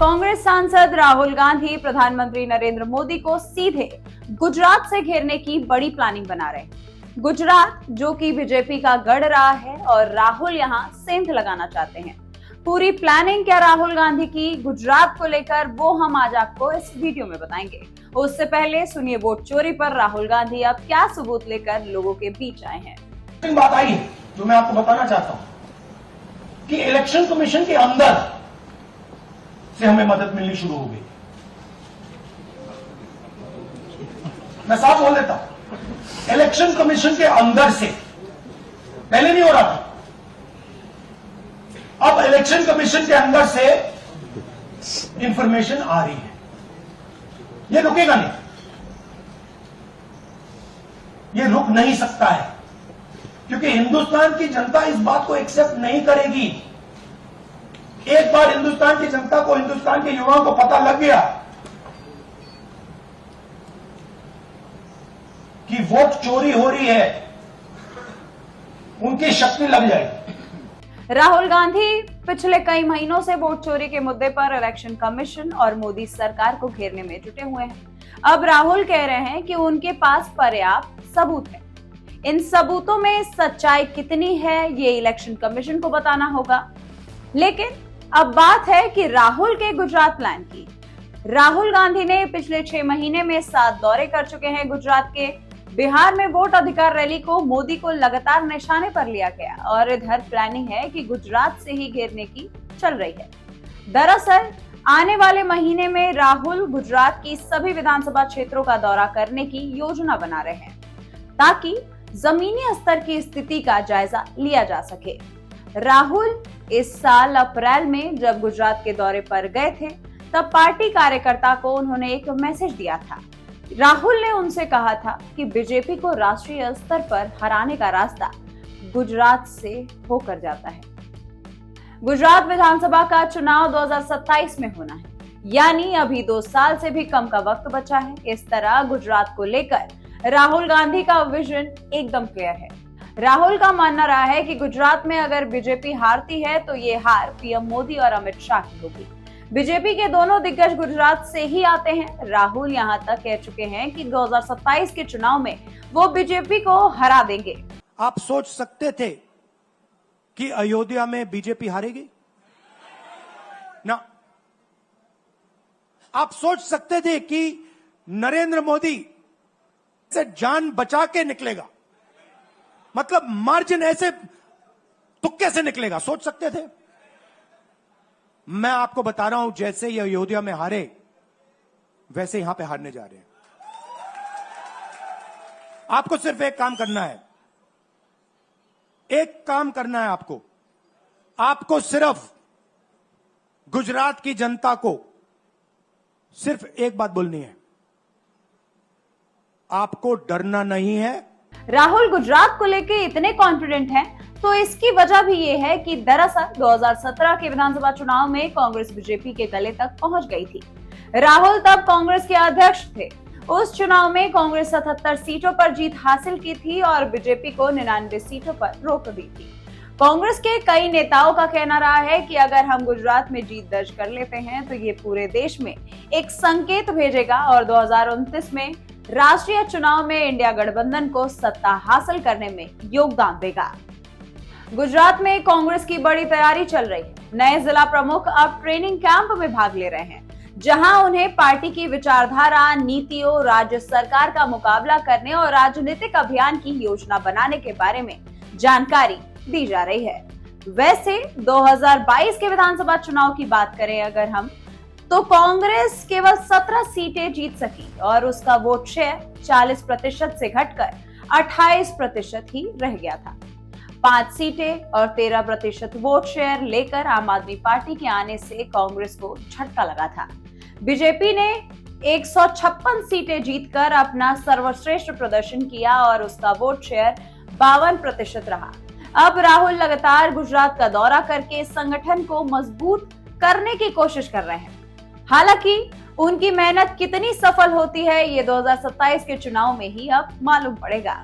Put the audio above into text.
कांग्रेस सांसद राहुल गांधी प्रधानमंत्री नरेंद्र मोदी को सीधे गुजरात से घेरने की बड़ी प्लानिंग बना रहे हैं। गुजरात जो कि बीजेपी का गढ़ रहा है और राहुल यहां सेंध लगाना चाहते हैं। पूरी प्लानिंग क्या राहुल गांधी की गुजरात को लेकर, वो हम आज आपको इस वीडियो में बताएंगे। उससे पहले सुनिए वोट चोरी पर राहुल गांधी अब क्या सबूत लेकर लोगों के बीच आए हैं। बात आई है जो मैं आपको बताना चाहता हूं कि इलेक्शन कमीशन के अंदर से हमें मदद मिलनी शुरू हो गई। मैं साफ बोल देता हूं, इलेक्शन कमीशन के अंदर से, पहले नहीं हो रहा था, अब इलेक्शन कमीशन के अंदर से इंफॉर्मेशन आ रही है। ये रुकेगा नहीं, ये रुक नहीं सकता है, क्योंकि हिंदुस्तान की जनता इस बात को एक्सेप्ट नहीं करेगी। एक बार हिंदुस्तान की जनता को, हिंदुस्तान के युवाओं को पता लग गया कि वोट चोरी हो रही है, उनकी शक्ति लग जाएगी। राहुल गांधी पिछले कई महीनों से वोट चोरी के मुद्दे पर इलेक्शन कमीशन और मोदी सरकार को घेरने में जुटे हुए हैं। अब राहुल कह रहे हैं कि उनके पास पर्याप्त सबूत है। इन सबूतों में सच्चाई कितनी है ये इलेक्शन कमीशन को बताना होगा। लेकिन अब बात है कि राहुल के गुजरात प्लान की। राहुल गांधी ने पिछले 6 महीने में 7 दौरे कर चुके हैं गुजरात के। बिहार में वोट अधिकार रैली को मोदी को लगातार निशाने पर लिया गया और इधर प्लानिंग है कि गुजरात से ही घेरने की चल रही है। दरअसल आने वाले महीने में राहुल गुजरात की सभी विधानसभा क्षेत्रों का दौरा करने की योजना बना रहे हैं, ताकि जमीनी स्तर की स्थिति का जायजा लिया जा सके। राहुल इस साल अप्रैल में जब गुजरात के दौरे पर गए थे, तब पार्टी कार्यकर्ता को उन्होंने एक मैसेज दिया था। राहुल ने उनसे कहा था कि बीजेपी को राष्ट्रीय स्तर पर हराने का रास्ता गुजरात से होकर जाता है। गुजरात विधानसभा का चुनाव 2027 में होना है, यानी अभी 2 साल से भी कम का वक्त बचा है। इस तरह गुजरात को लेकर राहुल गांधी का विजन एकदम क्लियर है। राहुल का मानना रहा है कि गुजरात में अगर बीजेपी हारती है तो ये हार पीएम मोदी और अमित शाह की होगी। बीजेपी के दोनों दिग्गज गुजरात से ही आते हैं। राहुल यहां तक कह चुके हैं कि 2027 के चुनाव में वो बीजेपी को हरा देंगे। आप सोच सकते थे कि अयोध्या में बीजेपी हारेगी ना? आप सोच सकते थे कि नरेंद्र मोदी से जान बचा के निकलेगा, मतलब मार्जिन ऐसे तुक्के से निकलेगा? सोच सकते थे? मैं आपको बता रहा हूं, जैसे ये अयोध्या में हारे वैसे यहां पे हारने जा रहे हैं। आपको सिर्फ एक काम करना है, एक काम करना है आपको सिर्फ गुजरात की जनता को सिर्फ एक बात बोलनी है, आपको डरना नहीं है। राहुल गुजरात को लेकर इतने कॉन्फिडेंट हैं, तो इसकी वजह भी ये है कि दरअसल 2017 के विधानसभा चुनाव में कांग्रेस बीजेपी के गले तक पहुंच गई थी। राहुल तब कांग्रेस के अध्यक्ष थे। उस चुनाव में कांग्रेस 77 सीटों पर जीत हासिल की थी और बीजेपी को 99 सीटों पर रोक दी थी। कांग्रेस के कई नेताओं का कहना रहा है कि अगर हम गुजरात में जीत दर्ज कर लेते हैं तो ये पूरे देश में एक संकेत भेजेगा और 2029 में राष्ट्रीय चुनाव में इंडिया गठबंधन को सत्ता हासिल करने में योगदान देगा। गुजरात में कांग्रेस की बड़ी तैयारी चल रही है। नए जिला प्रमुख अब ट्रेनिंग कैंप में भाग ले रहे हैं, जहां उन्हें पार्टी की विचारधारा, नीतियों, राज्य सरकार का मुकाबला करने और राजनीतिक अभियान की योजना बनाने के बारे में जानकारी दी जा रही है। वैसे 2022 के विधानसभा चुनाव की बात करें अगर हम, तो कांग्रेस केवल 17 सीटें जीत सकी और उसका वोट शेयर 40% से घटकर 28% ही रह गया था। 5 सीटें और 13% वोट शेयर लेकर आम आदमी पार्टी के आने से कांग्रेस को झटका लगा था। बीजेपी ने 156 सीटें जीतकर अपना सर्वश्रेष्ठ प्रदर्शन किया और उसका वोट शेयर 52% रहा। अब राहुल लगातार गुजरात का दौरा करके संगठन को मजबूत करने की कोशिश कर रहे हैं। हालांकि उनकी मेहनत कितनी सफल होती है ये 2027 के चुनाव में ही अब मालूम पड़ेगा।